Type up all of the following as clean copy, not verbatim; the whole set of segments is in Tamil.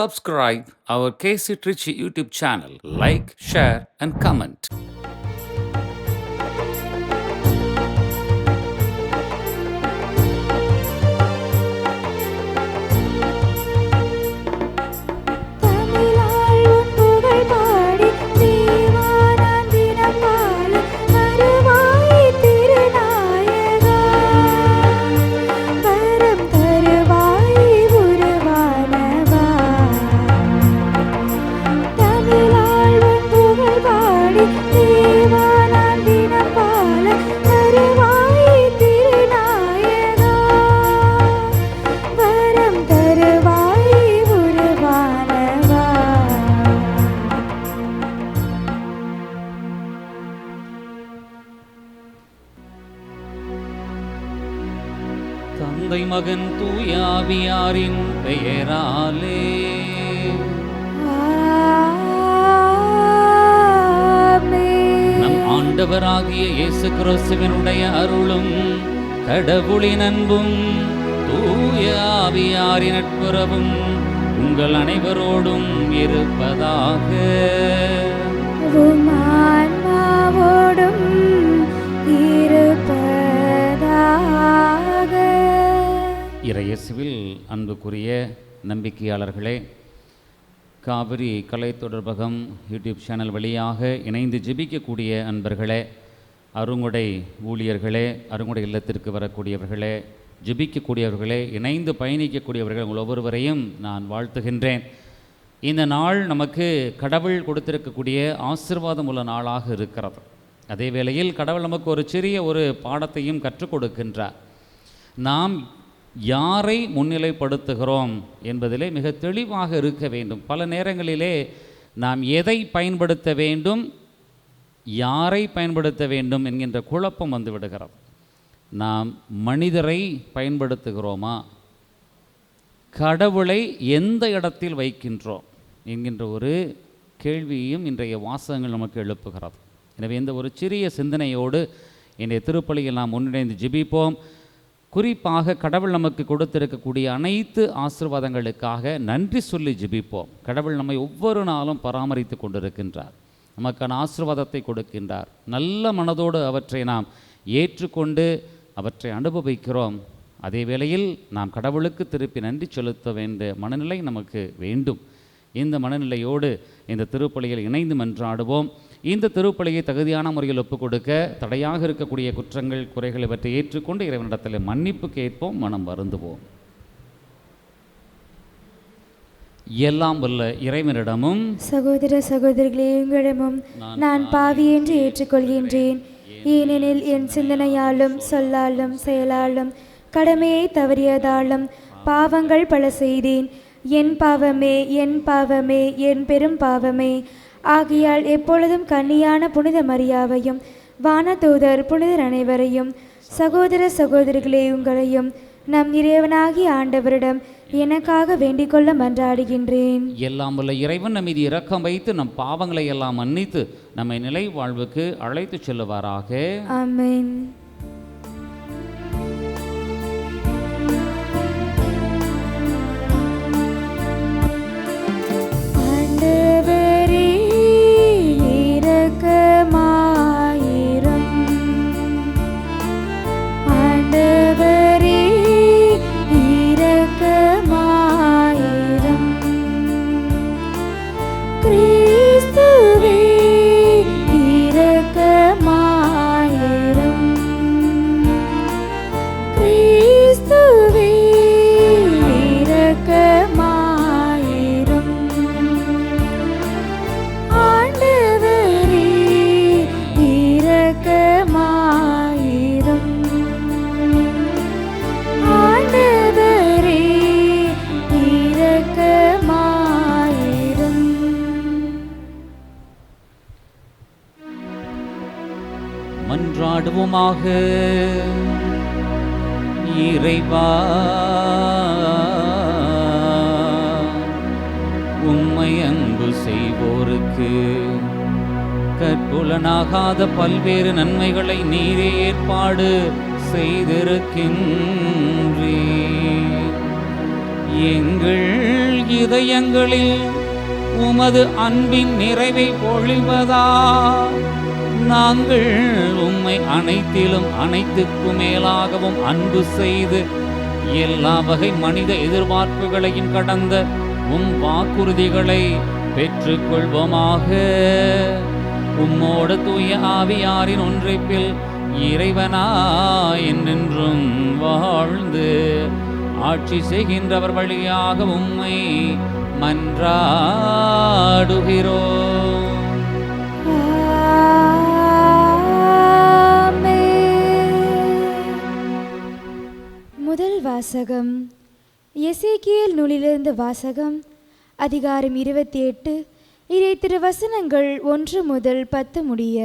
Subscribe our KC Trichy YouTube channel. Like, share and comment. தந்தை மகன் தூயாவியாரின் பெயராலே நம் ஆண்டவராகிய இயேசு கிறிஸ்துவினுடைய அருளும் கடவுளின் அன்பும் தூயாவியாரின் நட்புறவும் உங்கள் அனைவரோடும் இருப்பதாக. இறையேசுவில் அன்புக்குரிய நம்பிக்கையாளர்களே, காவிரி கலை தொடர்பகம் யூடியூப் சேனல் வழியாக இணைந்து ஜெபிக்கக்கூடிய அன்பர்களே, அருங்குடை ஊழியர்களே, அருங்குடை இல்லத்திற்கு வரக்கூடியவர்களே, ஜெபிக்கக்கூடியவர்களே, இணைந்து பயணிக்கக்கூடியவர்கள் உங்கள் ஒவ்வொருவரையும் நான் வாழ்த்துகின்றேன். இந்த நாள் நமக்கு கடவுள் கொடுத்திருக்கக்கூடிய ஆசீர்வாதம் உள்ள நாளாக இருக்கிறது. அதே வேளையில் கடவுள் நமக்கு ஒரு சிறிய பாடத்தையும் கற்றுக் கொடுக்கின்றார். நாம் யாரை முன்னிலைப்படுத்துகிறோம் என்பதிலே மிக தெளிவாக இருக்க வேண்டும். பல நேரங்களிலே நாம் எதை பயன்படுத்த வேண்டும், யாரை பயன்படுத்த வேண்டும் என்கின்ற குழப்பம் வந்து விடுகிறது. நாம் மனிதரை பயன்படுத்துகிறோமா, கடவுளை எந்த இடத்தில் வைக்கின்றோம் என்கின்ற ஒரு கேள்வியையும் இன்றைய வாசகங்கள் நமக்கு எழுப்புகிறது. எனவே இந்த ஒரு சிறிய சிந்தனையோடு இன்றைய திருப்பலியில் நாம் முன்னிணைந்து ஜெபிப்போம். குறிப்பாக கடவுள் நமக்கு கொடுத்திருக்கக்கூடிய அனைத்து ஆசீர்வாதங்களுக்காக நன்றி சொல்லி ஜெபிப்போம். கடவுள் நம்மை ஒவ்வொரு நாளும் பராமரித்து கொண்டிருக்கின்றார், நமக்கான ஆசீர்வாதத்தை கொடுக்கின்றார். நல்ல மனதோடு அவற்றை நாம் ஏற்றுக்கொண்டு அவற்றை அனுபவிக்கிறோம். அதே வேளையில் நாம் கடவுளுக்கு திருப்பி நன்றி செலுத்த வேண்டிய மனநிலை நமக்கு வேண்டும். இந்த மனநிலையோடு இந்த திருப்பலியில் இணைந்து மன்றாடுவோம். இந்த திருப்பலியை தகுதியான முறையில் ஒப்புக் கொடுக்க தடையாக இருக்கக்கூடிய குற்றங்கள், குறைகள் இவற்றை ஏற்றுக்கொண்டு இறைவனிடத்தில் மன்னிப்பு கேட்போம், மனம் வருந்துவோம். எல்லாம் வல்ல இறைவனிடமும் சகோதர சகோதரிகளே, உங்களிடமும் நான் பாவி என்று ஏற்றுக்கொள்கின்றேன். ஏனெனில் என் சிந்தனையாலும் சொல்லாலும் செயலாலும் கடமையை தவறியதாலும் பாவங்கள் பல செய்தேன். என் பாவமே, என் பாவமே, என் பெரும் பாவமே. ஆகையால் எப்பொழுதும் கன்னியான புனித மரியாவையும் வானதூதர் புனிதர் அனைவரையும் சகோதர சகோதரிகளே உங்களையும் நம் இறைவனாகி ஆண்டவரிடம் எனக்காக வேண்டிக் கொள்ள மன்றாடுகின்றேன். எல்லாம் உள்ள இறைவன் நம் மீது இரக்கம் வைத்து நம் பாவங்களை எல்லாம் மன்னித்து நம்மை நிலை வாழ்வுக்கு அழைத்து செல்லுவாராக. ஆமென். மன்றாடுவோமாக. இறைவா, உம்மை அன்பு செய்வோருக்கு கற்புலனாகாத பல்வேறு நன்மைகளை நீரே ஏற்பாடு செய்திருக்கின்றீர். எங்கள் இதயங்களில் உமது அன்பின் நிறைவை பொழிவதா நாங்கள் உம்மை அனைத்திலும் அனைத்துக்கும் மேலாகவும் அன்பு செய்து எல்லா வகை மனித எதிர்பார்ப்புகளையும் கடந்த உம் வாக்குறுதிகளை பெற்றுக்கொள்வோமாக. உம்மோடு தூய ஆவியாரின் ஒன்றைப்பில் இறைவனா என்றென்றும் வாழ்ந்து ஆட்சி செய்கின்றவர் வழியாக உம்மை மன்றாடுகிறோம். முதல் வாசகம். எசேக்கியேல் நூலிலிருந்து வாசகம். அதிகாரம் 28, இறை திருவசனங்கள் 1 முதல் 10 முடிய.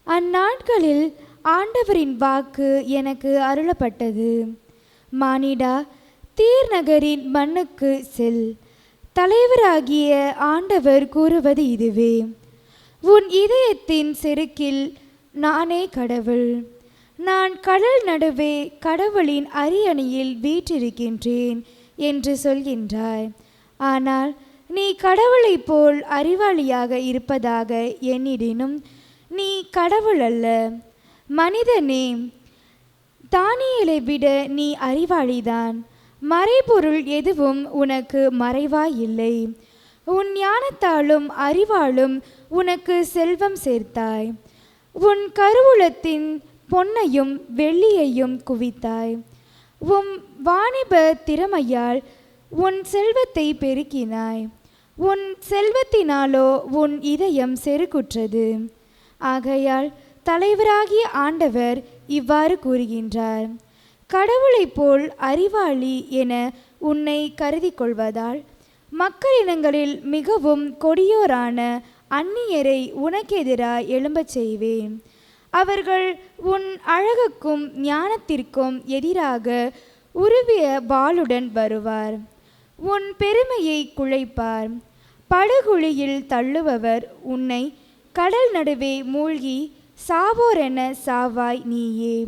அந்நாட்களில் ஆண்டவரின் வாக்கு எனக்கு அருளப்பட்டது. மானிடா, தீர் நகரின் மண்ணுக்கு செல். தலைவராகிய ஆண்டவர் கூறுவது இதுவே: உன் இதயத்தின் செருக்கில் நானே கடவுள். நான் கடல் நடுவே கடவுளின் அரியணையில் வீற்றிருக்கின்றேன் என்று சொல்கின்றாய். ஆனால் நீ கடவுளைப் போல் அறிவாளியாக இருப்பதாக எண்ணிடினும் நீ கடவுள் அல்ல. மனிதனே, தானியேலை விட நீ அறிவாளிதான். மறைபொருள் எதுவும் உனக்கு மறைவாயில்லை. உன் ஞானத்தாலும் அறிவாலும் உனக்கு செல்வம் சேர்த்தாய். உன் கருவூலத்தின் பொன்னையும் வெள்ளியையும் குவித்தாய். உன் வாணிப திறமையால் உன் செல்வத்தை பெருக்கினாய். உன் செல்வத்தினாலோ உன் இதயம் செருக்குற்றது. ஆகையால் தலைவராகிய ஆண்டவர் இவ்வாறு கூறுகின்றார்: கடவுளைப் போல் அறிவாளி என உன்னை கருதி கொள்வதால் மக்களினங்களில் மிகவும் கொடியோரான அந்நியரை உனக்கெதிராய் எழும்பச் செய்வேன். அவர்கள் உன் அழகுக்கும் ஞானத்திற்கும் எதிராக உருவிய வாளுடன் வருவார். உன் பெருமையை குலைப்பார். படுகுழியில் தள்ளுபவர் உன்னை கடல் நடுவே மூழ்கி சாவோரென சாவாய் நீயே.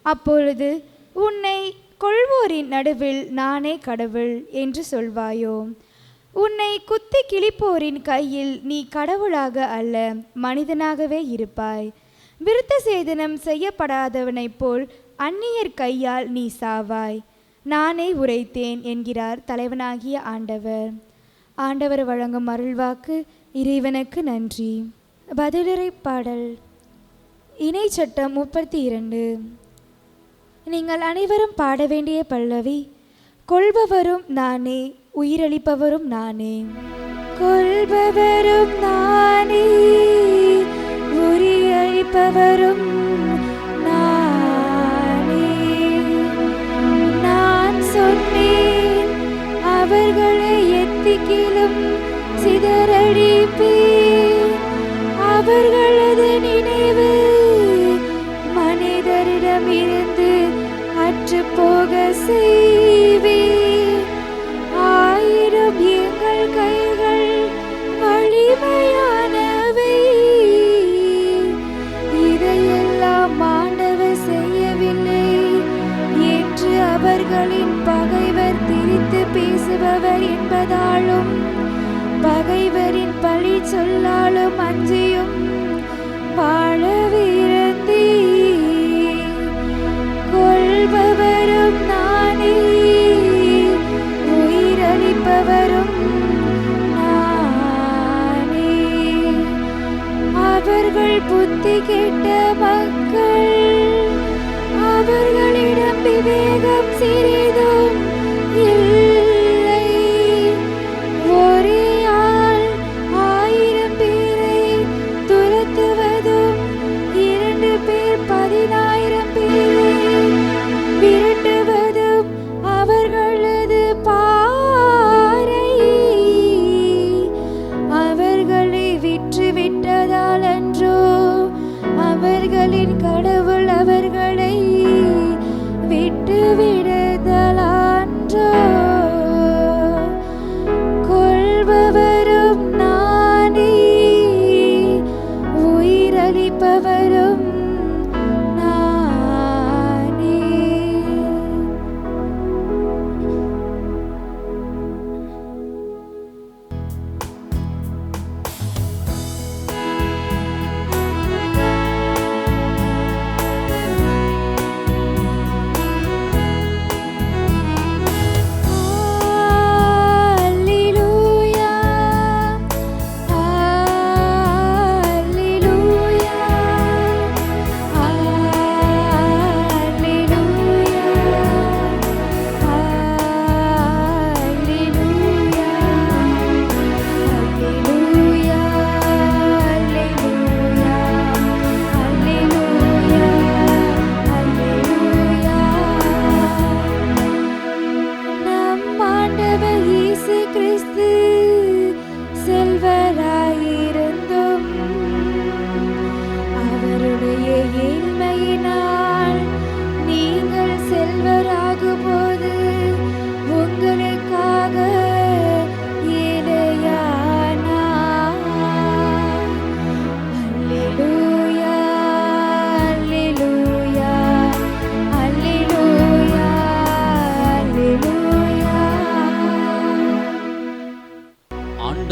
அப்பொழுது உன்னை கொள்வோரின் நடுவில் நானே கடவுள் என்று சொல்வாயோ? உன்னை குத்தி கிழிப்போரின் கையில் நீ கடவுளாக அல்ல, மனிதனாகவே இருப்பாய். விருத்த சேதனம் செய்யப்படாதவனைப் போல் அந்நியர் கையால் நீ சாவாய். நானே உரைத்தேன் என்கிறார் தலைவனாகிய ஆண்டவர். ஆண்டவர் வழங்கும் அருள்வாக்கு. இறைவனுக்கு நன்றி. பதிலுரை பாடல். இணை சட்டம் 32. நீங்கள் அனைவரும் பாட வேண்டிய பல்லவி: கொள்பவரும் நானே, உயிரளிப்பவரும் நானே. கொள்பவரும் நானே, உயிரளிப்பவரும் நானே. நான் சொன்னேன், அவர்களை எத்திக்கிலும் சிதறடிப்பேன். அவர்களது நினைவு மனிதரிடம் இருந்து அற்று போக செய்வேன். ஆயிரம் எங்கள் கைகள் வலிமையானவை. இதையெல்லாம் ஆண்டவர் செய்யவில்லை என்று அவர்களின் பகைவர் திரித்து பேசுபவர் என்பதாலும் பகைவரின் பழி சொல்லாலும் அஞ்சியும் வாழவிருந்தே. கொள்பவரும் நானே, உயிரளிப்பவரும் நானே. அவர்கள் புத்தி கெட்ட மக்கள். அவர்களிடம் விவேகம் சிறிதும் இல்லை. ஒரே ஆள் 1000 பேரை துரத்துவதும் 2 பேர் 10,000 பேரை விரட்டுவதும் அவர்களது பாறை. அவர்களை விற்றுவிட்டதால் அன்றோ அவர்களின் கடவுள் அவர்களை விட்டுவிடதா?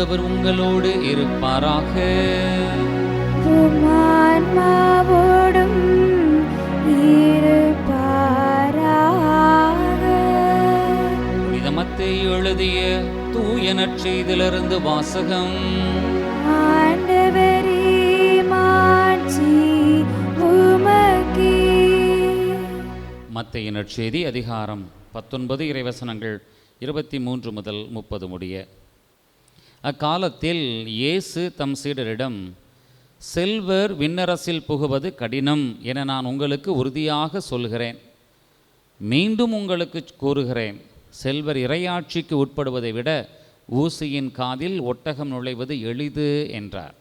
ஆண்டவர் உங்களோடு இருப்பாராக. உம் ஆன்மாவோடும் இருப்பாராக. புனித மத்தேயு எழுதிய தூய நற்செய்தியிலிருந்து வாசகம். ஆண்டவரே, மாட்சி உமக்கே. மத்தேயு நற்செய்தி அதிகாரம் 19 இறைவசனங்கள் 23 முதல் 30 முடிய. அக்காலத்தில் இயேசு தம் சீடரிடம், செல்வர் விண்ணரசில் புகுவது கடினம் என நான் உங்களுக்கு உறுதியாக சொல்கிறேன். மீண்டும் உங்களுக்கு கூறுகிறேன், செல்வர் இறையாட்சிக்கு உட்படுவதை விட ஊசியின் காதில் ஒட்டகம் நுழைவது எளிது என்றார்.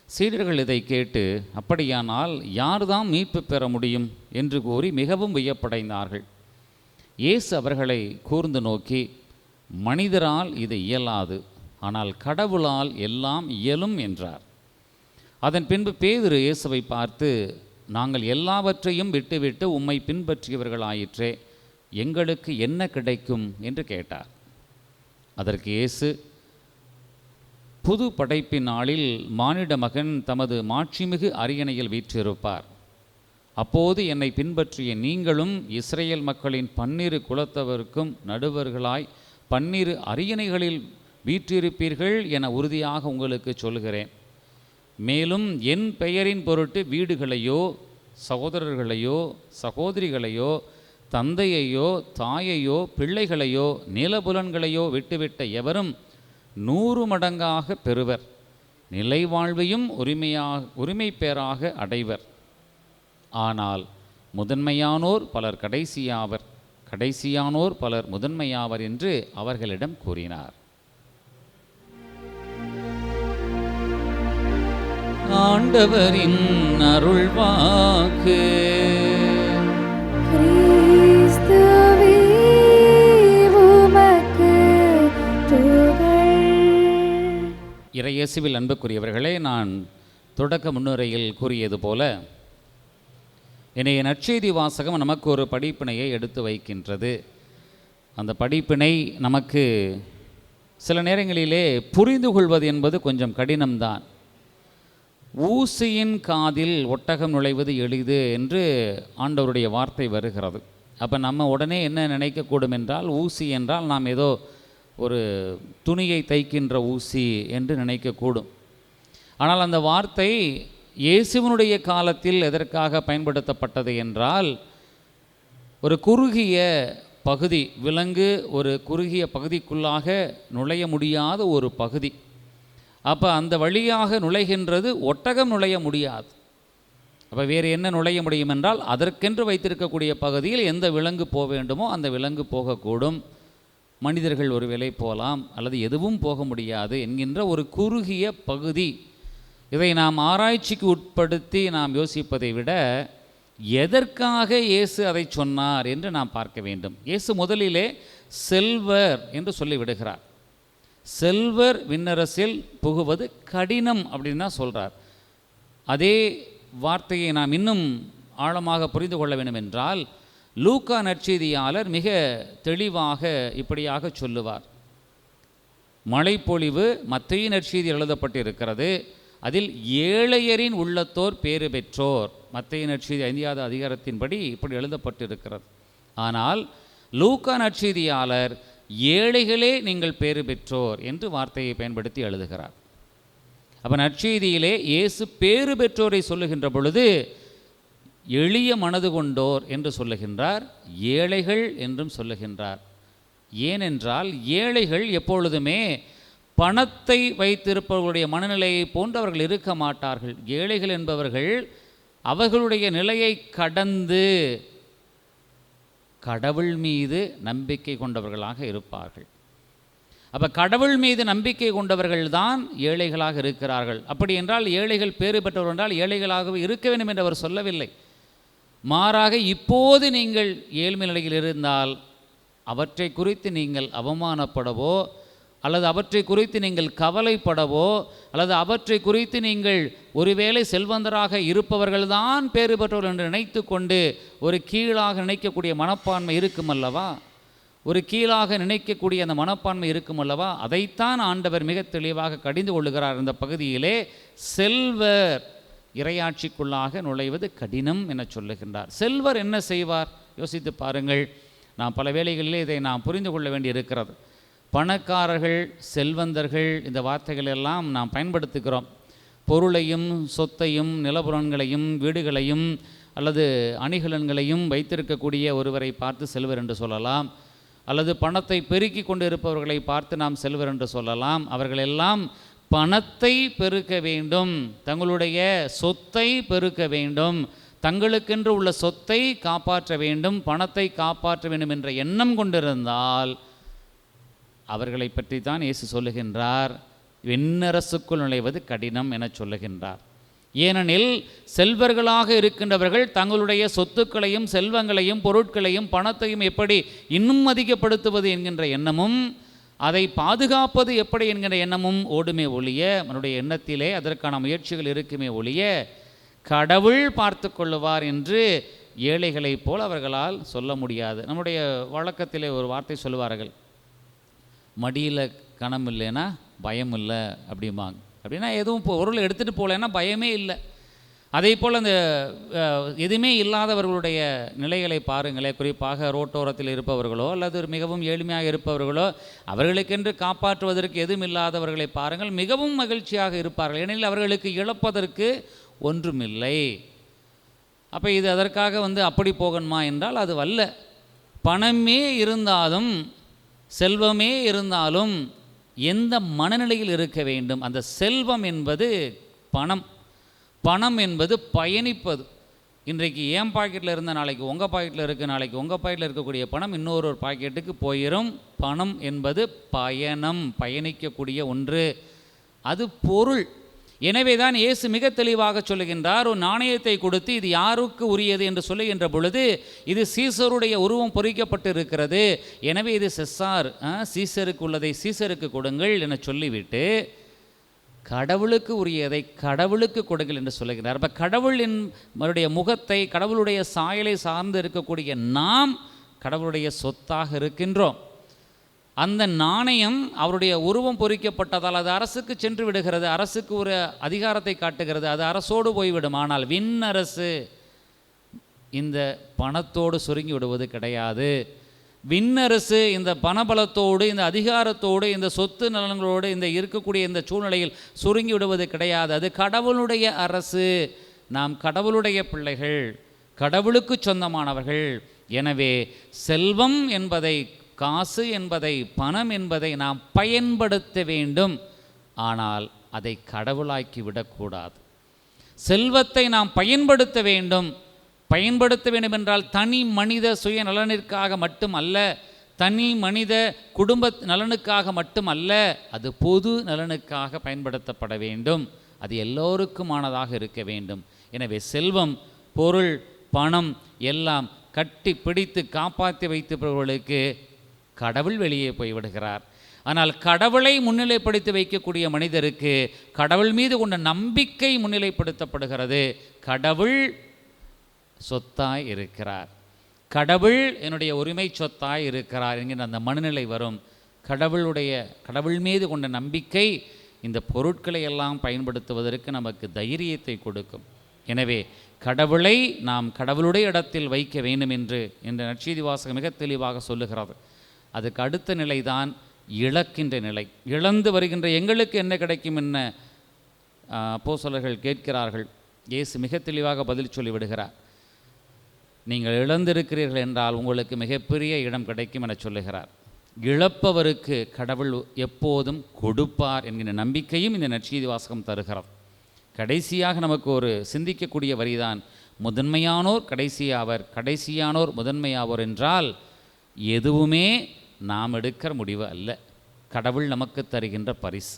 சீடர்கள் இதை கேட்டு, அப்படியானால் யார்தான் மீட்பு பெற முடியும் என்று கூறி மிகவும் வியப்படைந்தார்கள். இயேசு அவர்களை கூர்ந்து நோக்கி, மனிதரால் இது இயலாது, ஆனால் கடவுளால் எல்லாம் இயலும் என்றார். அதன் பின்பு பேதுரு இயேசுவை பார்த்து, நாங்கள் எல்லாவற்றையும் விட்டுவிட்டு உம்மை பின்பற்றியவர்களாயிற்றே, எங்களுக்கு என்ன கிடைக்கும் என்று கேட்டார். அதற்கு இயேசு, புது படைப்பின் நாளில் மானிட மகன் தமது மாட்சிமிகு அரியணையில் வீற்றிருப்பார். அப்போது என்னை பின்பற்றிய நீங்களும் இஸ்ரேல் மக்களின் 12 குலத்தவருக்கும் நடுவர்களாய் 12 அரியணைகளில் வீற்றிருப்பீர்கள் என உறுதியாக உங்களுக்கு சொல்கிறேன். மேலும் என் பெயரின் பொருட்டு வீடுகளையோ சகோதரர்களையோ சகோதரிகளையோ தந்தையையோ தாயையோ பிள்ளைகளையோ நிலபுலன்களையோ விட்டுவிட்ட எவரும் 100 மடங்காக பெறுவர், நிலை வாழ்வையும் உரிமை பேராக அடைவர். ஆனால் முதன்மையானோர் பலர் கடைசியாவர், கடைசியானோர் பலர் முதன்மையாவர் என்று அவர்களிடம் கூறினார். ஆண்டவரின் அருள்வாக்கு. கிறிஸ்துவே, உமக்கு புகழ். இறையேசுவில் அன்புக்குரியவர்களே, நான் தொடக்க முன்னுரையில் கூறியது போல இன்றைய நற்செய்தி வாசகம் நமக்கு ஒரு படிப்பினையை எடுத்து வைக்கின்றது. அந்த படிப்பினை நமக்கு சில நேரங்களிலே புரிந்து கொள்வது என்பது கொஞ்சம் கடினம்தான். ஊசியின் காதில் ஒட்டகம் நுழைவது எளிது என்று ஆண்டவருடைய வார்த்தை வருகிறது. அப்போ நம்ம உடனே என்ன நினைக்கக்கூடும் என்றால், ஊசி என்றால் நாம் ஏதோ ஒரு துணியை தைக்கின்ற ஊசி என்று நினைக்கக்கூடும். ஆனால் அந்த வார்த்தை இயேசுவினுடைய காலத்தில் எதற்காக பயன்படுத்தப்பட்டது என்றால், ஒரு குறுகிய பகுதி, விலங்கு ஒரு குறுகிய பகுதிக்குள்ளாக நுழைய முடியாத ஒரு பகுதி. அப்போ அந்த வழியாக நுழைகின்றது, ஒட்டகம் நுழைய முடியாது. அப்போ வேறு என்ன நுழைய முடியும் என்றால், அதற்கென்று வைத்திருக்கக்கூடிய பகுதியில் எந்த விலங்கு போக வேண்டுமோ அந்த விலங்கு போகக்கூடும். மனிதர்கள் ஒருவேளை போகலாம், அல்லது எதுவும் போக முடியாது என்கின்ற ஒரு குறுகிய பகுதி. இதை நாம் ஆராய்ச்சிக்கு உட்படுத்தி நாம் யோசிப்பதை விட எதற்காக இயேசு அதை சொன்னார் என்று நாம் பார்க்க வேண்டும். இயேசு முதலிலே செல்வர் என்று சொல்லிவிடுகிறார். செல்வர் விண்ணரசில் புகுவது கடினம் அப்படின்னு தான் சொல்கிறார். அதே வார்த்தையை நாம் இன்னும் ஆழமாக புரிந்து கொள்ள வேண்டும் என்றால், லூக்கா நற்செய்தியாளர் மிக தெளிவாக இப்படியாக சொல்லுவார். மழைப்பொழிவு மத்தேயு நற்செய்தியில் எழுதப்பட்டிருக்கிறது. அதில் ஏழையரின் உள்ளத்தோர் பேறு பெற்றோர், மத்தேயு நற்செய்தி 5வது அதிகாரத்தின்படி இப்படி எழுதப்பட்டிருக்கிறது. ஆனால் லூக்கா நற்செய்தியாளர் ஏழைகளே நீங்கள் பேறு பெற்றோர் என்று வார்த்தையை பயன்படுத்தி எழுதுகிறார். அப்போ நற்செய்தியிலே இயேசு பேறு பெற்றோரை சொல்லுகின்ற பொழுது எளிய மனது கொண்டோர் என்று சொல்லுகின்றார், ஏழைகள் என்றும் சொல்லுகின்றார். ஏனென்றால் ஏழைகள் எப்பொழுதுமே பணத்தை வைத்திருப்பவர்களுடைய மனநிலையை போன்றவர்கள் இருக்க மாட்டார்கள். ஏழைகள் என்பவர்கள் அவர்களுடைய நிலையை கடந்து கடவுள் மீது நம்பிக்கை கொண்டவர்களாக இருப்பார்கள். அப்போ கடவுள் மீது நம்பிக்கை கொண்டவர்கள் தான் ஏழைகளாக இருக்கிறார்கள். அப்படி என்றால் ஏழைகள் பேறு பெற்றவர் என்றால் ஏழைகளாகவே இருக்க வேண்டும் என்று அவர் சொல்லவில்லை. மாறாக இப்போது நீங்கள் ஏழ்மை நிலையில் இருந்தால் அவற்றை குறித்து நீங்கள் அவமானப்படவோ அல்லது அவற்றை குறித்து நீங்கள் கவலைப்படவோ அல்லது அவற்றை குறித்து நீங்கள் ஒருவேளை செல்வந்தராக இருப்பவர்கள்தான் பேறு பெற்றவர்கள் என்று நினைத்து கொண்டு ஒரு கீழாக நினைக்கக்கூடிய மனப்பான்மை இருக்கும் அல்லவா? ஒரு கீழாக நினைக்கக்கூடிய அந்த மனப்பான்மை இருக்கும் அல்லவா, அதைத்தான் ஆண்டவர் மிக தெளிவாக கடிந்து கொள்ளுகிறார். இந்த பகுதியிலே செல்வர் இறையாட்சிக்குள்ளாக நுழைவது கடினம் என சொல்லுகின்றார். செல்வர் என்ன செய்வார்? யோசித்து பாருங்கள். நாம் பல வேளைகளிலே இதை நாம் புரிந்து கொள்ள வேண்டி இருக்கிறது. பணக்காரர்கள், செல்வந்தர்கள், இந்த வார்த்தைகள் எல்லாம் நாம் பயன்படுத்துகிறோம். பொருளையும் சொத்தையும் நிலபுலன்களையும் வீடுகளையும் அல்லது அணிகலன்களையும் வைத்திருக்கக்கூடிய ஒருவரை பார்த்து செல்வர் என்று சொல்லலாம். அல்லது பணத்தை பெருக்கி கொண்டு இருப்பவர்களை பார்த்து நாம் செல்வர் என்று சொல்லலாம். அவர்களெல்லாம் பணத்தை பெருக்க வேண்டும், தங்களுடைய சொத்தை பெருக்க வேண்டும், தங்களுக்கென்று உள்ள சொத்தை காப்பாற்ற வேண்டும், பணத்தை காப்பாற்ற வேண்டும் என்ற எண்ணம் கொண்டிருந்தால் அவர்களை பற்றி தான் இயேசு சொல்லுகின்றார், விண்ணரசுக்குள் நுழைவது கடினம் என சொல்லுகின்றார். ஏனெனில் செல்வர்களாக இருக்கின்றவர்கள் தங்களுடைய சொத்துக்களையும் செல்வங்களையும் பொருட்களையும் பணத்தையும் எப்படி இன்னும் அதிகப்படுத்துவது என்கின்ற எண்ணமும் அதை பாதுகாப்பது எப்படி என்கிற எண்ணமும் ஓடுமே ஒழிய, நம்முடைய எண்ணத்திலே அதற்கான முயற்சிகள் இருக்குமே ஒழிய, கடவுள் பார்த்து கொள்ளுவார் என்று ஏழைகளைப் போல் அவர்களால் சொல்ல முடியாது. நம்முடைய வழக்கத்திலே ஒரு வார்த்தை சொல்லுவார்கள், மடியில் கணம் இல்லைன்னா பயம் இல்லை அப்படிம்பாங்க. அப்படின்னா எதுவும் பொருள் எடுத்துகிட்டு போகலைன்னா பயமே இல்லை. அதே போல் அந்த எதுவுமே இல்லாதவர்களுடைய நிலைகளை பாருங்களே, குறிப்பாக ரோட்டோரத்தில் இருப்பவர்களோ அல்லது மிகவும் ஏழ்மையாக இருப்பவர்களோ, அவர்களுக்கென்று காப்பாற்றுவதற்கு எதுவும் இல்லாதவர்களை பாருங்கள், மிகவும் மகிழ்ச்சியாக இருப்பார்கள். ஏனெனில் அவர்களுக்கு இழப்பதற்கு ஒன்றுமில்லை. அப்போ இது அதற்காக அப்படி போகணுமா என்றால் அது அல்ல. பணமே இருந்தாலும் செல்வமே இருந்தாலும் எந்த மனநிலையில் இருக்க வேண்டும்? அந்த செல்வம் என்பது பணம், பணம் என்பது பயணிப்பது. இன்றைக்கு என் பாக்கெட்டில் இருந்த நாளைக்கு உங்கள் பாக்கெட்டில் இருக்குது, நாளைக்கு உங்கள் பாக்கெட்டில் இருக்கக்கூடிய பணம் இன்னொரு பாக்கெட்டுக்கு போயிடும். பணம் என்பது பயணம், பயணிக்கக்கூடிய ஒன்று, அது பொருள். எனவே தான் இயேசு மிக தெளிவாக சொல்லுகின்றார், ஒரு நாணயத்தை கொடுத்து இது யாருக்கு உரியது என்று சொல்லுகின்ற பொழுது, இது சீசருடைய உருவம் பொறிக்கப்பட்டு இருக்கிறது, எனவே இது சீசருக்கு உள்ளதை சீசருக்கு கொடுங்கள் என சொல்லிவிட்டு கடவுளுக்கு உரியதை கடவுளுக்கு கொடுங்கள் என்று சொல்லுகிறார். அப்போ கடவுளின் முகத்தை, கடவுளுடைய சாயலை சார்ந்து இருக்கக்கூடிய நாம் கடவுளுடைய சொத்தாக இருக்கின்றோம். அந்த நாணயம் அவருடைய உருவம் பொறிக்கப்பட்டதால் அது அரசுக்கு சென்று விடுகிறது, அரசுக்கு ஒரு அதிகாரத்தை காட்டுகிறது, அது அரசோடு போய்விடும். ஆனால் விண்ணரசு இந்த பணத்தோடு சுருங்கி விடுவது கிடையாது. விண்ணரசு இந்த பணபலத்தோடு, இந்த அதிகாரத்தோடு, இந்த சொத்து நலன்களோடு இந்த இருக்கக்கூடிய இந்த சூழ்நிலையில் சுருங்கி விடுவது கிடையாது. அது கடவுளுடைய அரசு. நாம் கடவுளுடைய பிள்ளைகள், கடவுளுக்கு சொந்தமானவர்கள். எனவே செல்வம் என்பதை, காசு என்பதை, பணம் என்பதை நாம் பயன்படுத்த வேண்டும். ஆனால் அதை கடவுளாக்கி விடக்கூடாது. செல்வத்தை நாம் பயன்படுத்த வேண்டும். பயன்படுத்த வேண்டும் என்றால் தனி மனித சுய நலனிற்காக மட்டும் அல்ல, தனி மனித குடும்ப நலனுக்காக மட்டும் அல்ல, அது பொது நலனுக்காக பயன்படுத்தப்பட வேண்டும். அது எல்லோருக்குமானதாக இருக்க வேண்டும். எனவே செல்வம், பொருள், பணம் எல்லாம் கட்டி பிடித்து காப்பாற்றி வைத்தவர்களுக்கு கடவுள் வெளியே போய்விடுகிறார். ஆனால் கடவுளை முன்னிலைப்படுத்தி வைக்கக்கூடிய மனிதருக்கு கடவுள் மீது கொண்ட நம்பிக்கை முன்னிலைப்படுத்தப்படுகிறது. கடவுள் சொத்தாய் இருக்கிறார், கடவுள் என்னுடைய உரிமை சொத்தாய் இருக்கிறார் என்கிற அந்த மனநிலை வரும். கடவுள் மீது கொண்ட நம்பிக்கை இந்த பொருட்களை எல்லாம் பயன்படுத்துவதற்கு நமக்கு தைரியத்தை கொடுக்கும். எனவே கடவுளை நாம் கடவுளுடைய இடத்தில் வைக்க வேண்டும் என்று இந்த நற்செய்தி வாசகம் மிக தெளிவாக சொல்லுகிறது. அதுக்கு அடுத்த நிலை தான் இழக்கின்ற நிலை. இழந்து வருகின்ற எங்களுக்கு என்ன கிடைக்கும் என்ன அப்போஸ்தலர்கள் கேட்கிறார்கள். இயேசு மிக தெளிவாக பதில் சொல்லிவிடுகிறார். நீங்கள் இழந்திருக்கிறீர்கள் என்றால் உங்களுக்கு மிகப்பெரிய இடம் கிடைக்கும் என சொல்லுகிறார். இழப்பவருக்கு கடவுள் எப்போதும் கொடுப்பார் என்கிற நம்பிக்கையும் இந்த நற்செய்தி வாசகம் தருகிறது. கடைசியாக நமக்கு ஒரு சிந்திக்கக்கூடிய வரிதான், முதன்மையானோர் கடைசியாவர், கடைசியானோர் முதன்மையாவோர் என்றால் எதுவுமே நாம் எடுக்கிற முடிவு அல்ல, கடவுள் நமக்கு தருகின்ற பரிசு.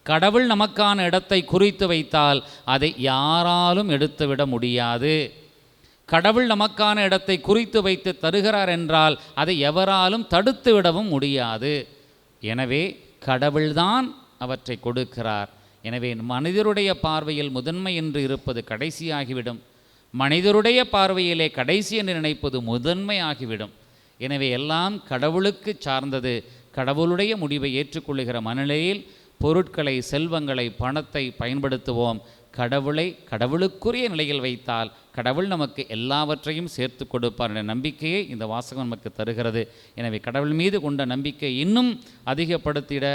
கடவுள் நமக்கான இடத்தை குறித்து வைத்தால் அதை யாராலும் எடுத்துவிட முடியாது. கடவுள் நமக்கான இடத்தை குறித்து வைத்து தருகிறார் என்றால் அதை எவராலும் தடுத்து விடவும் முடியாது. எனவே கடவுள்தான் அவற்றை கொடுக்கிறார். எனவே மனிதருடைய பார்வையில் முதன்மை என்று இருப்பது கடைசியாகிவிடும், மனிதருடைய பார்வையிலே கடைசி என்று நினைப்பது முதன்மை ஆகிவிடும். எனவே எல்லாம் கடவுளுக்கு சார்ந்தது. கடவுளுடைய முடிவை ஏற்றுக்கொள்ளுகிற மனநிலையில் பொருட்களை, செல்வங்களை, பணத்தை பயன்படுத்துவோம். கடவுளை கடவுளுக்குரிய நிலையில் வைத்தால் கடவுள் நமக்கு எல்லாவற்றையும் சேர்த்து கொடுப்பார் என்ற நம்பிக்கையை இந்த வாசகம் நமக்கு தருகிறது. எனவே கடவுள் மீது கொண்ட நம்பிக்கை இன்னும் அதிகப்படுத்திட,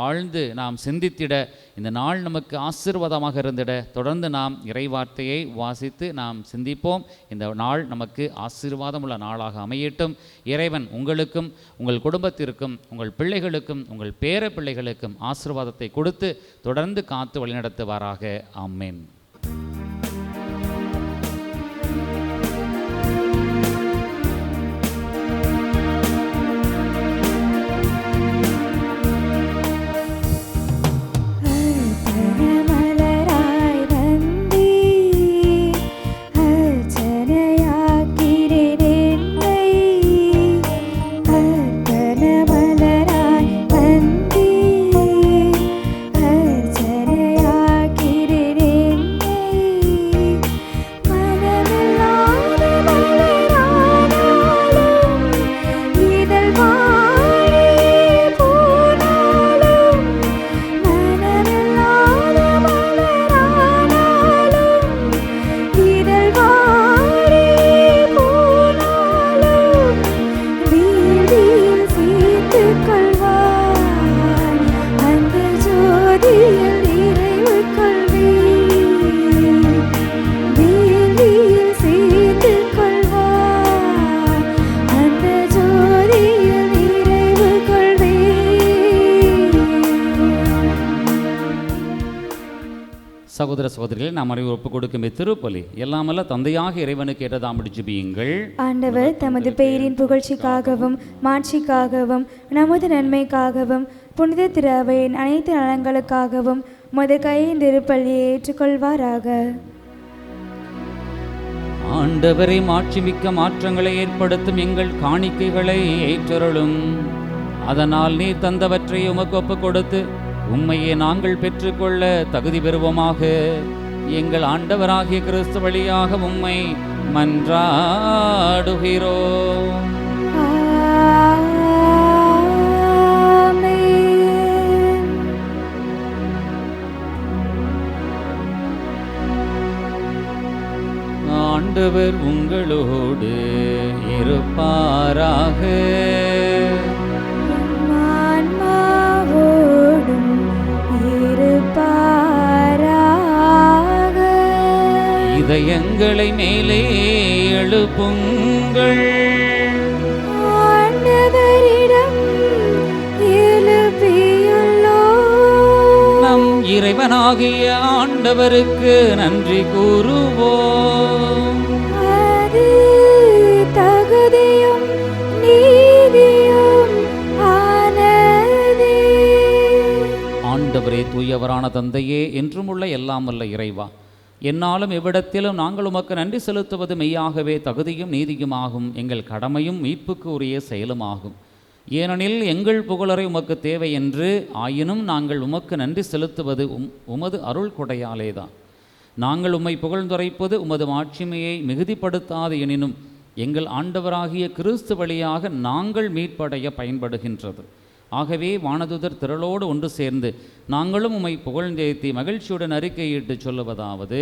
ஆழ்ந்து நாம் சிந்தித்திட, இந்த நாள் நமக்கு ஆசீர்வாதமாக இருந்திட தொடர்ந்து நாம் இறைவார்த்தையை வாசித்து நாம் சிந்திப்போம். இந்த நாள் நமக்கு ஆசீர்வாதமுள்ள நாளாக அமையட்டும். இறைவன் உங்களுக்கும், உங்கள் குடும்பத்திற்கும், உங்கள் பிள்ளைகளுக்கும், உங்கள் பேர பிள்ளைகளுக்கும் ஆசீர்வாதத்தை கொடுத்து தொடர்ந்து காத்து வழிநடத்துவாராக. ஆமென். சகோதர சகோதரிகளை நாம் அனைவரும் ஒப்புக் கொடுக்கும் திருப்பலி எல்லாமல்ல தந்தையாக இறைவனுக்கு ஏற்றதாம் ஜெபியுங்கள். ஆண்டவர் தமது பெயரின் புகழ்ச்சிக்காகவும் மாட்சிக்காகவும் நமது நன்மைக்காகவும் புனித திரு அவையின் அனைத்து நலன்களுக்காகவும் உமது கையின் திருப்பலியை ஏற்றுக்கொள்வாராக. ஆண்டவரை மாட்சிமிக்க மாற்றங்களை ஏற்படுத்தும் எங்கள் காணிக்கைகளை ஏற்றருளும். அதனால் நீர் தந்தவற்றை உமக்கு ஒப்புக் கொடுத்து உம்மையே நாங்கள் பெற்றுக்கொள்ள தகுதி பெறுவோமாக. எங்கள் ஆண்டவராகிய கிறிஸ்து வழியாக உம்மை மன்றாடுகிறோம். ஆண்டவர் உங்களோடு இருப்பாராக. இதயங்களை மேலே எழுப்புங்கள். ஆண்டவரிடம் எழுப்பியுள்ளோம். நம் இறைவனாகிய ஆண்டவருக்கு நன்றி கூறுவோம். அது தகுதியும் நீதியும் ஆனதே. ஆண்டவரே, தூயவரான தந்தையே, என்றும் உள்ள எல்லாம் வல்ல இறைவா, என்னாலும் எவ்விடத்திலும் நாங்கள் உமக்கு நன்றி செலுத்துவது மெய்யாகவே தகுதியும் நீதியுமாகும், எங்கள் கடமையும் மீட்புக்கு உரிய செயலுமாகும். ஏனெனில் எங்கள் புகழரை உமக்கு தேவை என்று, ஆயினும் நாங்கள் உமக்கு நன்றி செலுத்துவது உமது அருள் கொடையாலேதான். நாங்கள் உம்மை புகழ்ந்துரைப்பது உமது மாட்சிமையை மிகுதிப்படுத்தாது எனினும் எங்கள் ஆண்டவராகிய கிறிஸ்து வழியாக நாங்கள் மீட்படைய பயன்படுகின்றது. ஆகவே வானதுதர் திரளோடு ஒன்று சேர்ந்து நாங்களும் உம்மை புகழ்ந்தேத்தி மகிழ்ச்சியுடன் அறிக்கையிட்டு சொல்லுவதாவது: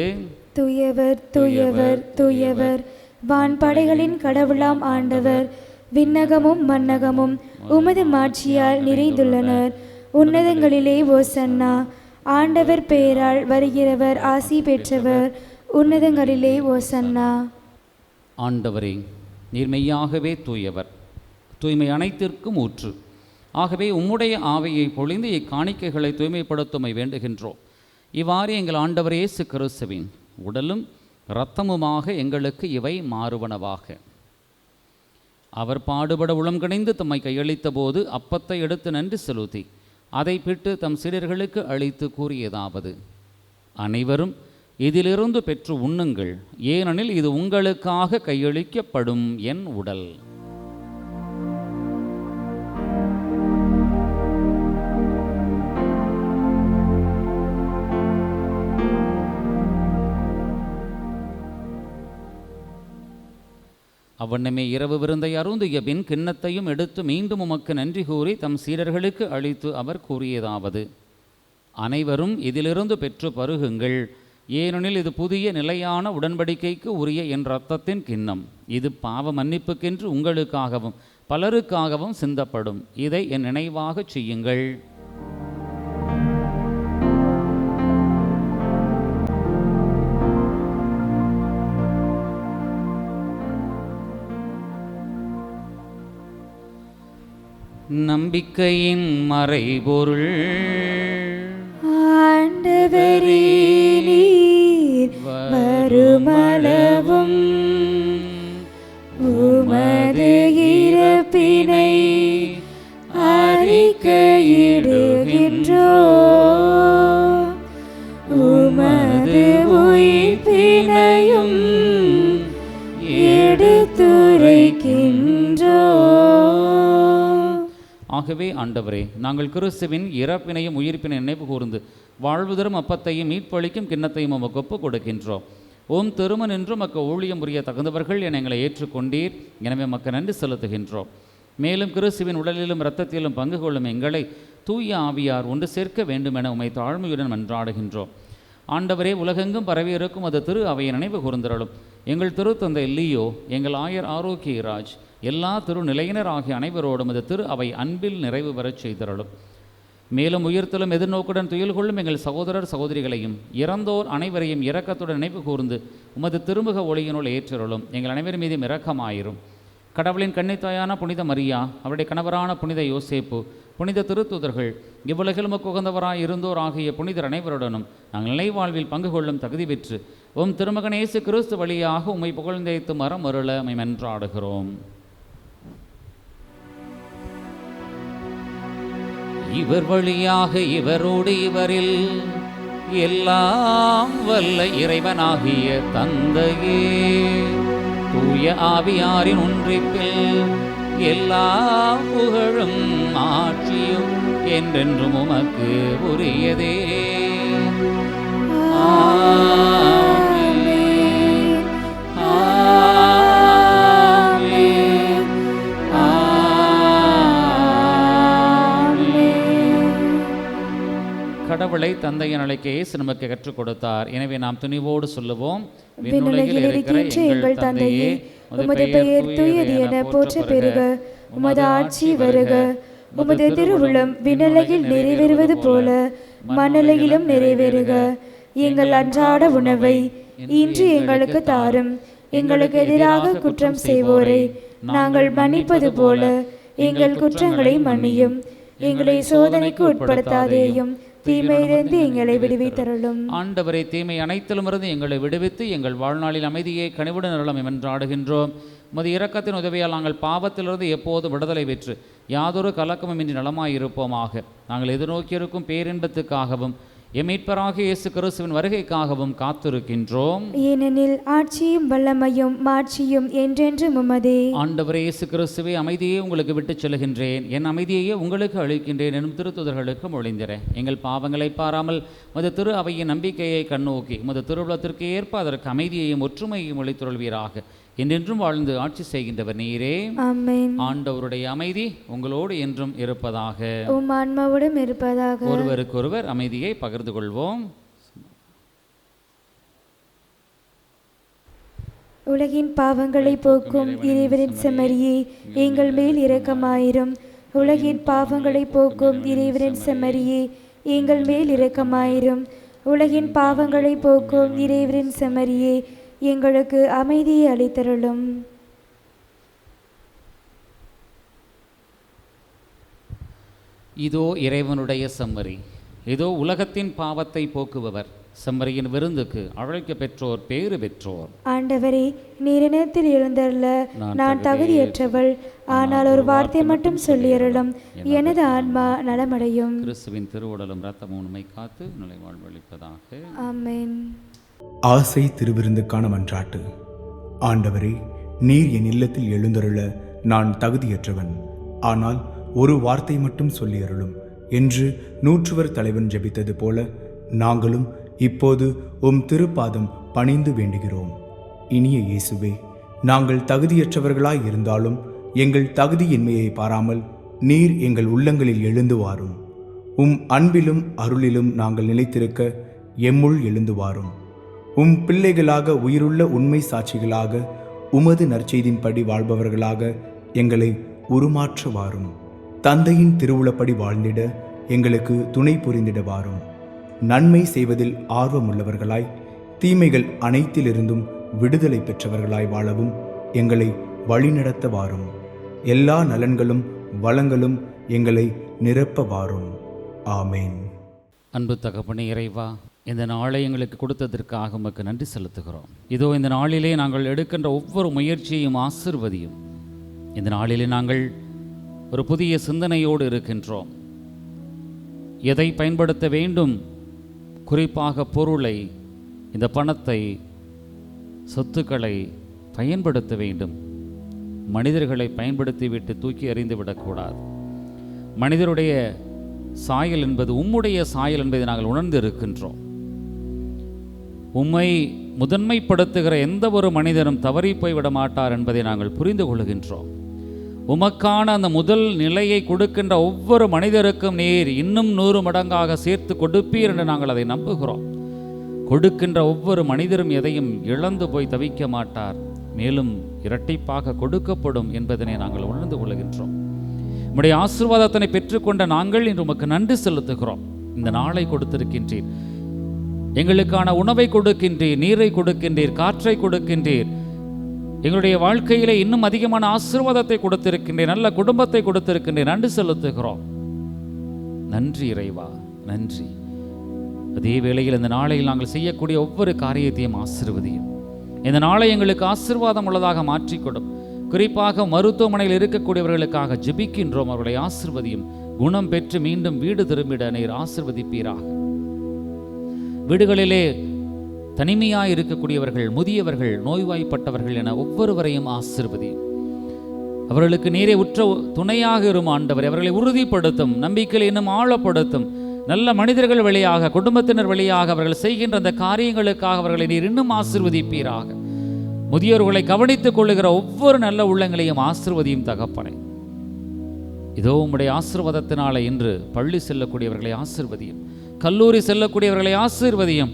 தூயவர் தூயவர் தூயவர், வான்படைகளின் கடவுளாம் ஆண்டவர், விண்ணகமும் மன்னகமும் உமது மாட்சியால் நிறைந்துள்ளனர். உன்னதங்களிலே ஓசன்னா. ஆண்டவர் பெயரால் வருகிறவர் ஆசி பெற்றவர். உன்னதங்களிலே ஓசன்னா. ஆண்டவரே, நீர் மெய்யாகவே தூயவர், தூய்மை அனைத்திற்கும் ஊற்று. ஆகவே உம்முடைய ஆவியை பொழிந்து இக்காணிக்கைகளை தூய்மைப்படுத்துமை வேண்டுகின்றோம். இவ்வாறு எங்கள் ஆண்டவர் இயேசு கிறிஸ்துவின் உடலும் இரத்தமுமாக எங்களுக்கு இவை மாறுவனவாக. அவர் பாடுபட உளம் கனிந்து தம்மை கையளித்த போது அப்பத்தை எடுத்து நன்றி செலுத்தி அதை பிட்டு தம் சீடர்களுக்கு அளித்து கூறியதாவது: அனைவரும் இதிலிருந்து பெற்று உண்ணுங்கள், ஏனெனில் இது உங்களுக்காக கையளிக்கப்படும் என் உடல். அவ்வண்ணமே இரவு விருந்தை அருந்திய பின் கிண்ணத்தையும் எடுத்து மீண்டும் உமக்கு நன்றி கூறி தம் சீடர்களுக்கு அளித்து அவர் கூறியதாவது: அனைவரும் இதிலிருந்து பெற்று பருகுங்கள், ஏனெனில் இது புதிய நிலையான உடன்படிக்கைக்கு உரிய என் இரத்தத்தின் கிண்ணம். இது பாவ மன்னிப்புக்கென்று உங்களுக்காகவும் பலருக்காகவும் சிந்தப்படும். இதை என் நினைவாகச் செய்யுங்கள். நம்பிக்கையின் மறைபொருள் ஆண்டவரே, நீர் வருமளவும் உமது இறப்பினை அறிக்கையிடுகின்றோம், உமது உயிர்ப்பினையும் எடுத்துரைக்கின்றோம். ஆகவே ஆண்டவரே, நாங்கள் கிறிஸ்துவின் இறப்பினையும் உயிர்ப்பினை நினைவு கூர்ந்து வாழ்வு தரும் அப்பத்தையும் மீட்பளிக்கும் கிண்ணத்தையும் உமக்கு ஒப்புக் கொடுக்கின்றோம். ஓம் திருமன் என்று மக்க ஊழியம் புரிய தகுந்தவர்கள் என எங்களை ஏற்றுக்கொண்டீர். எனவே மக்க நன்றி செலுத்துகின்றோம். மேலும் கிறிஸ்துவின் உடலிலும் இரத்தத்திலும் பங்கு கொள்ளும் எங்களை தூய ஆவியார் ஒன்று சேர்க்க வேண்டும் என உம்மை தாழ்மையுடன் மன்றாடுகின்றோம். ஆண்டவரே, உலகெங்கும் பரவியிருக்கும் அது திரு அவையை நினைவு கூர்ந்திரலும். எங்கள் திருத்தந்தை லியோ, எங்கள் ஆயர் ஆரோக்கியராஜ், எல்லா திருநிலையினர் ஆகிய அனைவரோடும் அது திரு அவை அன்பில் நிறைவு பெறச் செய்திரலும். மேலும் உயிர்த்தலும் எதிர்நோக்குடன் துயில் கொள்ளும் எங்கள் சகோதரர் சகோதரிகளையும் இறந்தோர் அனைவரையும் இரக்கத்துடன் நினைவு கூர்ந்து உமது திருமுக ஒளியினுள் ஏற்றருளும். எங்கள் அனைவர் மீதும் இரக்கமாயிரும். கடவுளின் கன்னித்தாயான புனித மரியா, அவருடைய கணவரான புனித யோசேப்பு, புனித திருத்தூதர்கள், இவ்வுலகில் உமக்கு உகந்தவராய் இருந்தோர் ஆகிய புனிதர் அனைவருடனும் நாங்கள் நிலைவாழ்வில் பங்கு கொள்ளும் தகுதி பெற்று உம் திருமகன் இயேசு கிறிஸ்து வழியாக உம்மை புகழ்ந்தேத்து மரம் அருள உம்மை மன்றாடுகிறோம். இவர் வழியாக இவரோடு இவரில் எல்லாம் வல்ல இறைவனாகிய தந்தையே, தூய ஆவியாரின் ஒன்றிப்பில் எல்லா புகழும் ஆட்சியும் என்றென்றும் உமக்கு உரியதே. கடவுளை தந்தையின் அழைக்க இயேசு நமக்கு கற்றுக் கொடுத்தார். எனவே நாம் துணிவோடு சொல்லுவோம்: விண்ணுலகில் இருக்கிற எங்கள் தந்தையே, உமது பெயர் தூயது என போற்ற பெறுக, உமது ஆட்சி வருக, உமது திருவுளம் விண்ணுலகில் நிறைவேறுவது போல மண்ணுலகிலும் நிறைவேறுக. எங்கள் அன்றாட உணவை இன்று எங்களுக்கு தாரும். எங்களுக்கு எதிராக குற்றம் செய்வோரை நாங்கள் மன்னிப்பது போல எங்கள் குற்றங்களை மன்னியும். எங்களை சோதனைக்கு உட்படுத்தாதேயும், தீமையிலிருந்து எங்களை விடுவித்தருளும். ஆண்டவரே, தீமை அனைத்திலுமிருந்து எங்களை விடுவித்து எங்கள் வாழ்நாளில் அமைதியை கனிவுடன் அருளும் என்றாடுகின்றோம். உமது இரக்கத்தின் உதவியால் நாங்கள் பாவத்திலிருந்து எப்போது விடுதலை பெற்று யாதொரு கலக்கமுமின்றி நலமாயிருப்போமாக. நாங்கள் எதிர்நோக்கியிருக்கும் பேரின்பத்துக்காகவும் எமீட்பராகிய இயேசு கிறிஸ்துவின் வருகைக்காகவும் காத்திருக்கின்றோம். ஏனெனில் ஆட்சியும் வல்லமையும் மாட்சியும் என்றென்றும் உமதே. ஆண்டவரே இயேசு கிறிஸ்துவே, அமைதியை உங்களுக்கு விட்டுச் செல்கின்றேன், என் அமைதியையே உங்களுக்கு அளிக்கின்றேன் எனும் திருத்துதர்களுக்கு மொழிந்திர. எங்கள் பாவங்களை பாராமல் உமது திரு அவையின் நம்பிக்கையை கண்ணோக்கி உமது திருவுளத்திற்கு ஏற்ப அதற்கு அமைதியையும் ஒற்றுமையையும் அளித்துள்வீராக. என்றென்றும் வாழ்ந்து ஆட்சி செய்கின்றவர் நீரே. ஆமென். ஆண்டவருடைய அமைதி உங்களோடு என்றும் இருப்பதாக. உம் ஆன்மாவோடும் இருப்பதாக. ஒருவருக்கொருவர் அமைதியை பகிர்ந்து கொள்வோம். உலகின் பாவங்களை போக்கும் இறைவனின் செம்மறியே, எங்கள் மேல் இரக்கமாயிரும். உலகின் பாவங்களை போக்கும் இறைவனின் செம்மறியே, எங்கள் மேல் இரக்கமாயிரும். உலகின் பாவங்களை போக்கும் இறைவனின் செம்மறியே, எங்களுக்கு அமைதியை அளித்தருளும். இதோ இறைவனுடைய செம்மறி, இதோ உலகத்தின் பாவத்தை போக்குபவர். செம்மறியின் விருந்துக்கு அழைக்க பெற்றோர் பேறு பெற்றோர். ஆண்டவரே, நீரினத்தில் எழுந்தருள நான் தகுதியற்றவள், ஆனால் ஒரு வார்த்தை மட்டும் சொல்லியருளும், எனது ஆன்மா நலமடையும். கிறிஸ்துவின் திருவுடலும் இரத்தமும் உண்மை காத்து நிலை வாழ்வளிப்பதாக. ஆமென். ஆசை திருவிருந்துக்கான மன்றாட்டு. ஆண்டவரே, நீர் என் இல்லத்தில் எழுந்தருள நான் தகுதியற்றவன், ஆனால் ஒரு வார்த்தை மட்டும் சொல்லியருளும் என்று நூற்றுவர் தலைவன் ஜெபித்தது போல நாங்களும் இப்போது உம் திருப்பாதம் பணிந்து வேண்டுகிறோம். இனிய இயேசுவே, நாங்கள் தகுதியற்றவர்களாய் இருந்தாலும் எங்கள் தகுதியின்மையை பாராமல் நீர் எங்கள் உள்ளங்களில் எழுந்து வாரும். அன்பிலும் அருளிலும் நாங்கள் நிலைத்திருக்க எம்முள் எழுந்து வாரும். பிள்ளைகளாக உயிருள்ள உண்மை சாட்சிகளாக உமது நற்செய்தின்படி வாழ்பவர்களாக எங்களை உருமாற்ற வாரும். தந்தையின் திருவுளப்படி வாழ்ந்திட எங்களுக்கு துணை புரிந்திட வாரும். நன்மை செய்வதில் ஆர்வமுள்ளவர்களாய் தீமைகள் அனைத்திலிருந்தும் விடுதலை பெற்றவர்களாய் வாழவும் எங்களை வழிநடத்த வாரும். எல்லா நலன்களும் வளங்களும் எங்களை நிரப்ப வாரும். ஆமேன். அன்பு தகப்பனே இறைவா, இந்த நாளை எங்களுக்கு கொடுத்ததற்காக உமக்கு நன்றி செலுத்துகிறோம். இதோ இந்த நாளிலே நாங்கள் எடுக்கின்ற ஒவ்வொரு முயற்சியையும் ஆசிர்வதியும். இந்த நாளிலே நாங்கள் ஒரு புதிய சிந்தனையோடு இருக்கின்றோம். எதை பயன்படுத்த வேண்டும், குறிப்பாக பொருளை, இந்த பணத்தை, சொத்துக்களை பயன்படுத்த வேண்டும். மனிதர்களை பயன்படுத்திவிட்டு தூக்கி எறிந்து விடக்கூடாது. மனிதருடைய சாயல் என்பது உம்முடைய சாயல் என்பதை நாங்கள் உணர்ந்து இருக்கின்றோம். உம்மை முதன்மைப்படுத்துகிற எந்த ஒரு மனிதனும் தவறி போய்விட மாட்டார் என்பதை நாங்கள் புரிந்து கொள்கின்றோம். உமக்கான அந்த முதல் நிலையை கொடுக்கின்ற ஒவ்வொரு மனிதருக்கும் நீர் இன்னும் 100 மடங்காக சேர்த்து கொடுப்பீர் என்று நாங்கள் அதை நம்புகிறோம். கொடுக்கின்ற ஒவ்வொரு மனிதரும் எதையும் இழந்து போய் தவிக்க மாட்டார், மேலும் இரட்டிப்பாக கொடுக்கப்படும் என்பதனை நாங்கள் உணர்ந்து கொள்கின்றோம். உம்முடைய ஆசீர்வாதத்தினை பெற்றுக்கொண்ட நாங்கள் இன்று உமக்கு நன்றி செலுத்துகிறோம். இந்த நாளை கொடுத்திருக்கின்றீர், எங்களுக்கான உணவை கொடுக்கின்றீர், நீரை கொடுக்கின்றீர், காற்றை கொடுக்கின்றீர். எங்களுடைய வாழ்க்கையிலே இன்னும் அதிகமான ஆசீர்வாதத்தை கொடுத்திருக்கின்றீர், நல்ல குடும்பத்தை கொடுத்திருக்கின்றீர். நன்றி செலுத்துகிறோம். நன்றி இறைவா, நன்றி. அதே வேளையில் இந்த நாளையில் நாங்கள் செய்யக்கூடிய ஒவ்வொரு காரியத்தையும் ஆசீர்வதியும். இந்த நாளை எங்களுக்கு ஆசீர்வாதம் உள்ளதாக மாற்றிக்கொடும். குறிப்பாக மருத்துவமனையில் இருக்கக்கூடியவர்களுக்காக ஜெபிக்கின்றோம். அவர்களை ஆசீர்வதியும். குணம் பெற்று மீண்டும் வீடு திரும்பிட நீர் ஆசீர்வதிப்பீராக. வீடுகளிலே தனிமையாய் இருக்கக்கூடியவர்கள், முதியவர்கள், நோய்வாய்ப்பட்டவர்கள் என ஒவ்வொருவரையும் ஆசீர்வதியும். அவர்களுக்கு நீரே உற்ற துணையாக இரும் ஆண்டவர். அவர்களை உறுதிப்படுத்தும், நம்பிக்கையில் இன்னும் ஆழப்படுத்தும். நல்ல மனிதர்கள் வழியாக, குடும்பத்தினர் வழியாக அவர்கள் செய்கின்ற அந்த காரியங்களுக்காக அவர்களை நீர் இன்னும் ஆசீர்வதிப்பீராக. முதியோர்களை கவனித்துக் கொள்ளுகிற ஒவ்வொரு நல்ல உள்ளங்களையும் ஆசீர்வதியும் தகப்பனே. இதோ உம்முடைய ஆசீர்வாதத்தினால இன்று பள்ளி செல்லக்கூடியவர்களை ஆசீர்வதியும், கல்லூரி செல்லக்கூடியவர்களை ஆசீர்வதியும்.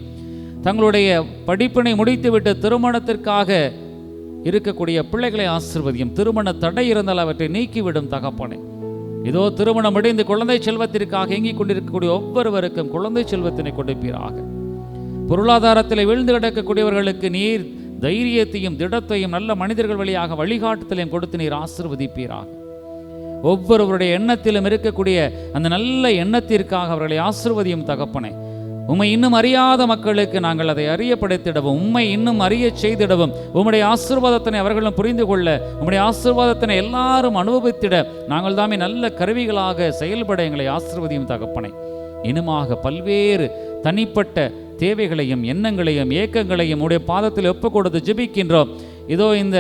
தங்களுடைய படிப்பினை முடித்துவிட்டு திருமணத்திற்காக இருக்கக்கூடிய பிள்ளைகளை ஆசீர்வதியும். திருமண தடை இருந்தால் அவற்றை நீக்கிவிடும் தகப்பனே. இதோ திருமணம் அடைந்து குழந்தை செல்வத்திற்காக இயங்கிக் கொண்டிருக்கக்கூடிய ஒவ்வொருவருக்கும் குழந்தை செல்வத்தினை கொடுப்பீராக. பொருளாதாரத்தில் வீழ்ந்து கிடக்கக்கூடியவர்களுக்கு நீர் தைரியத்தையும் திடத்தையும் நல்ல மனிதர்கள் வழியாக வழிகாட்டுதலையும் கொடுத்து நீர் ஆசீர்வதிப்பீராக. ஒவ்வொருவருடைய எண்ணத்திலும் இருக்கக்கூடிய அந்த நல்ல எண்ணத்திற்காக அவர்களை ஆசீர்வதியும் தகப்பனே. உம்மை இன்னும் அறியாத மக்களுக்கு நாங்கள் அதை அறியப்படுத்திடவும், உம்மை இன்னும் அறிய செய்திடவும், உம்முடைய ஆசீர்வாதத்தினை அவர்களும் புரிந்து கொள்ள, உம்முடைய ஆசீர்வாதத்தினை எல்லாரும் அனுபவித்திட நாங்கள் தாமே நல்ல கருவிகளாக செயல்பட எங்களை ஆசீர்வதியும் தகப்பனே. இனுமாக பல்வேறு தனிப்பட்ட தேவைகளையும் எண்ணங்களையும் ஏக்கங்களையும் உடைய பாதத்தில் ஒப்புக் கொடுத்து ஜெபிக்கின்றோம். இதோ இந்த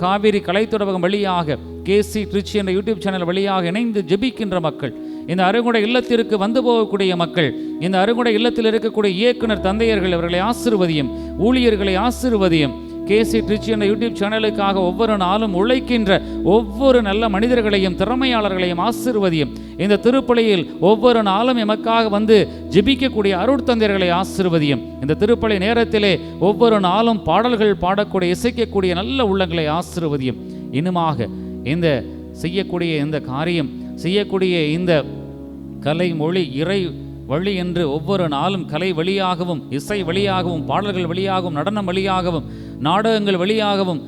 காவிரி கலைத்தொடர்பகம் வழியாக கேசி ட்ரிச்சி என்ற யூடியூப் சேனல் வழியாக இணைந்து ஜெபிக்கின்ற மக்கள், இந்த அருங்குடை இல்லத்திற்கு வந்து போகக்கூடிய மக்கள், இந்த அருங்குடை இல்லத்தில் இருக்கக்கூடிய இயக்குனர் தந்தையர்கள், அவர்களை ஆசீர்வதியும். ஊழியர்களை ஆசீர்வதியும். கேசி ட்ரிச்சி என்ற யூடியூப் சேனலுக்காக ஒவ்வொரு நாளும் உழைக்கின்ற ஒவ்வொரு நல்ல மனிதர்களையும் திறமையாளர்களையும் ஆசீர்வதியும். இந்த திருப்பலியில் ஒவ்வொரு நாளும் எமக்காக வந்து ஜெபிக்கக்கூடிய அருட்தந்தையர்களை ஆசீர்வதியும். இந்த திருப்பலி நேரத்திலே ஒவ்வொரு நாளும் பாடல்கள் பாடக்கூடிய, இசைக்கக்கூடிய நல்ல உள்ளங்களை ஆசீர்வதியும். இன்னுமாக இந்த செய்யக்கூடிய இந்த காரியம், செய்யக்கூடிய இந்த கலை மொழி இறை வழி என்று ஒவ்வொரு நாளும் கலை வழியாகவும், இசை வழியாகவும், பாடல்கள் வழியாகவும், நடனம் வழியாகவும், நாடகங்கள் வழியாகவும்,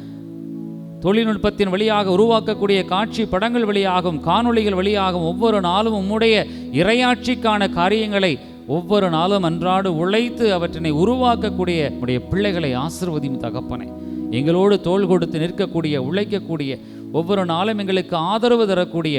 தொழில்நுட்பத்தின் வழியாக உருவாக்கக்கூடிய காட்சி படங்கள் வழியாகவும், காணொளிகள் வழியாகவும் ஒவ்வொரு நாளும் உம்முடைய இறையாட்சிக்கான காரியங்களை ஒவ்வொரு நாளும் அன்றாடு உழைத்து அவற்றினை உருவாக்கக்கூடிய உடைய பிள்ளைகளை ஆசீர்வதியும் தகப்பனே. எங்களோடு தோள் கொடுத்து நிற்கக்கூடிய, உழைக்கக்கூடிய, ஒவ்வொரு நாளும் எங்களுக்கு ஆதரவு தரக்கூடிய,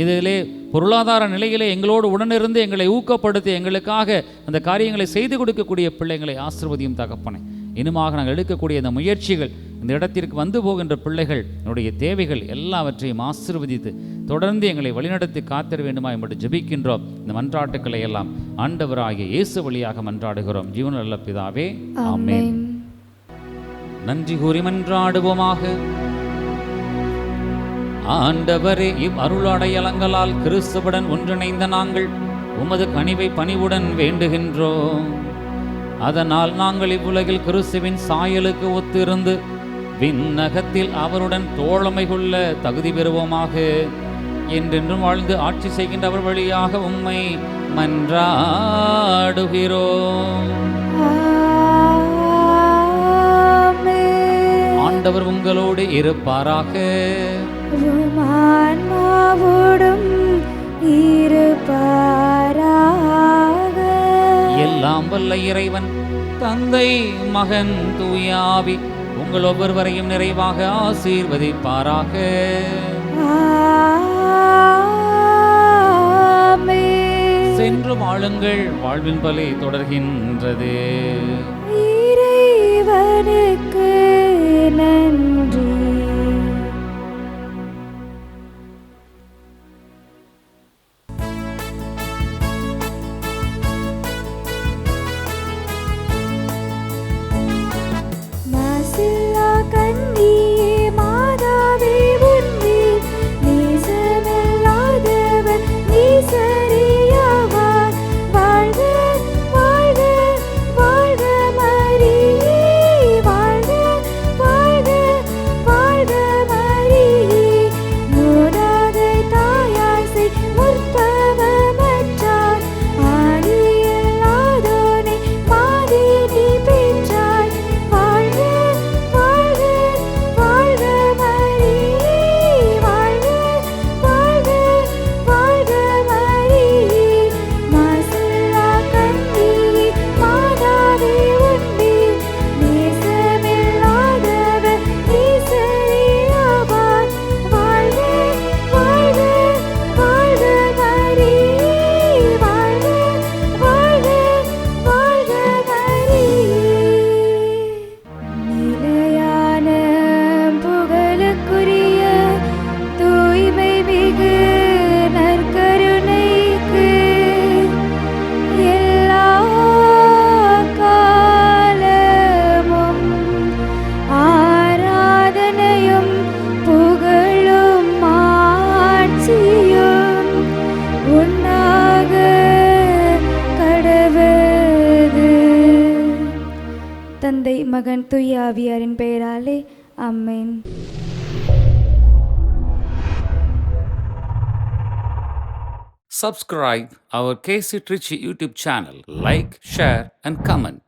இதிலே பொருளாதார நிலையிலே எங்களோடு உடனிருந்து எங்களை ஊக்கப்படுத்தி எங்களுக்காக அந்த காரியங்களை செய்து கொடுக்கக்கூடிய பிள்ளைகளை ஆசீர்வதியும் தகப்பனே. இனிமாக நாங்கள் எடுக்கக்கூடிய இந்த முயற்சிகள், இந்த இடத்திற்கு வந்து போகின்ற பிள்ளைகள், என்னுடைய தேவைகள் எல்லாவற்றையும் ஆசீர்வதித்து தொடர்ந்து எங்களை வழிநடத்தி காத்திர வேண்டுமா என்று ஜெபிக்கின்றோம். இந்த மன்றாட்டுக்களை எல்லாம் ஆண்டவராகிய இயேசு வழியாக மன்றாடுகிறோம். ஜீவனுள்ள பிதாவே, ஆமென். நன்றி கூறி மன்றாடுவோமாக. ஆண்டவரே, இவ் அருள் அடையாளங்களால் கிறிஸ்துவுடன் ஒன்றிணைந்த நாங்கள் உமது கனிவை பணிவுடன் வேண்டுகின்றோம். அதனால் நாங்கள் இவ்வுலகில் கிறிஸ்துவின் சாயலுக்கு ஒத்திருந்து விண்ணகத்தில் அவருடன் தோழமை கொள்ள தகுதி பெறுவோமாக. என்றென்றும் வாழ்ந்து ஆட்சி செய்கின்றவர் வழியாக உம்மை மன்றாடுகிறோம். ஆண்டவர் உங்களோடு இருப்பாராக. உம் ஆன்மாவோடும் இருப்பாராக. எல்லாம் வல்ல இறைவன் தந்தை, மகன், தூய ஆவி உங்கள் ஒவ்வொருவரையும் நிறைவாக ஆசீர்வதிப்பாராக. சென்று வாழுங்கள், வாழ்வின் பலி தொடர்கின்றது. இறைவனுக்கு நன்றி. மாசில்லா கன்னியே மாதாவே உன்மேல் நேசமில்லாதவர் நேசரியாவார். வாழ்க வாழ்க வாழ்க மரியே, வாழ்க வாழ்க வாழ்க மரியே. மூடாதை தாயாய் செய் முற்பவமற்றார், ஆதியில்லாதோனை மாதினி பெற்றாய். வாழ்க வாழ்க வாழ்க மரியே, வாழ்க வாழ்க வாழ்க மரியே. மாசில்லா கன்னியே மாதாவே உன்மேல் நேசமில்லாதவர் நேசரியாவார். வாழ்க வாழ்க வாழ்க மரியே, வாழ்க வாழ்க வாழ்க மரியே. நிலையான புகழுக்குரிய தூய்மை மிகு நற்கருணைக்கு எல்லா காலமும் ஆராதனையும் புகழும் ஆட்சியும் உண்டாக கடவது. தந்தை, மகன், தூய ஆவியாரின் பெயராலே ஆமென். Subscribe our KC Trichy YouTube channel. Like, share and comment.